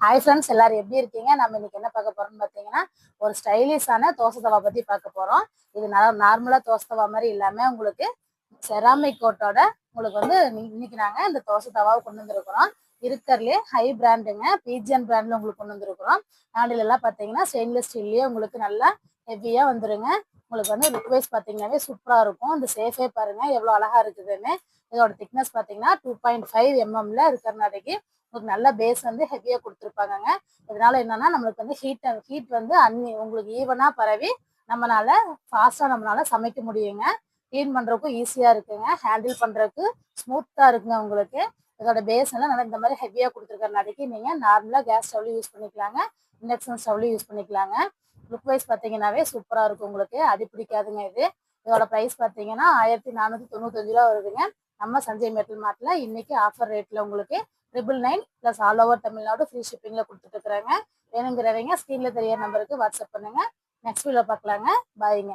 Hi friends, எல்லாரும் எப்படி இருக்கீங்க? நம்ம இன்னைக்கு என்ன பார்க்க போறோம்னு பார்த்தீங்கன்னா, ஒரு ஸ்டைலிஷான தோசை தவா பத்தி பார்க்க போறோம். இது நார்மலா தோசை தவா மாதிரி இல்லாம உங்களுக்கு செராமிக் கோட்டோட உங்களுக்கு வந்து இன்னைக்கு நாங்க இந்த தோசை தவாவை கொண்டு வந்திருக்கிறோம். இருக்கிறதுலே ஹை பிராண்டுங்க, பிஜிஎன் பிராண்ட்ல உங்களுக்கு கொண்டு வந்திருக்கிறோம். ஹேண்டில் எல்லாம் பார்த்தீங்கன்னா ஸ்டெயின்லெஸ் ஸ்டீல்லையே உங்களுக்கு நல்லா ஹெவியா வந்துருங்க. உங்களுக்கு வந்து லுக் வைஸ் பார்த்தீங்கன்னாவே சூப்பரா இருக்கும். இந்த சேஃபே பாருங்க எவ்வளோ அழகா இருக்குதுன்னு. இதோட திக்னஸ் பார்த்தீங்கன்னா 2.5 mm இருக்கிறனாடிக்கு உங்களுக்கு நல்ல பேஸ் வந்து ஹெவியா கொடுத்துருப்பாங்கங்க. இதனால என்னன்னா நம்மளுக்கு வந்து ஹீட் வந்து உங்களுக்கு ஈவனா பரவி நம்மளால ஃபாஸ்டா நம்மளால சமைக்க முடியுங்க. க்ளீன் பண்றதுக்கும் ஈஸியா இருக்குங்க. ஹேண்டில் பண்றதுக்கு ஸ்மூத்தா இருக்குங்க. உங்களுக்கு இதோட பேஸ் எல்லாம் நல்லா இந்த மாதிரி ஹெவியா கொடுத்துருக்கறனாடிக்கு நீங்க நார்மலா கேஸ் ஸ்டவ்லையும் யூஸ் பண்ணிக்கலாங்க, இண்டக்ஷன் ஸ்டவ்லையும் யூஸ் பண்ணிக்கலாங்க. லுக் வைஸ் பார்த்தீங்கன்னாவே சூப்பரா இருக்கும். உங்களுக்கு அடி பிடிக்காதுங்க. இதோட ப்ரைஸ் பார்த்தீங்கன்னா 1495 ரூபா வருதுங்க. நம்ம சஞ்சய் மெட்டல் மார்ட்ல இன்னைக்கு ஆஃபர் ரேட்ல உங்களுக்கு 999 plus all over Tamil Nadu free ஷிப்பிங்ல கொடுத்துட்டு இருக்கிறாங்க. வேணுங்கிறவங்க ஸ்க்ரீன்ல தெரியற நம்பருக்கு வாட்ஸ்அப் பண்ணுங்க. நெக்ஸ்ட் வீடியோ பார்க்கலாங்க. பாய்ங்க.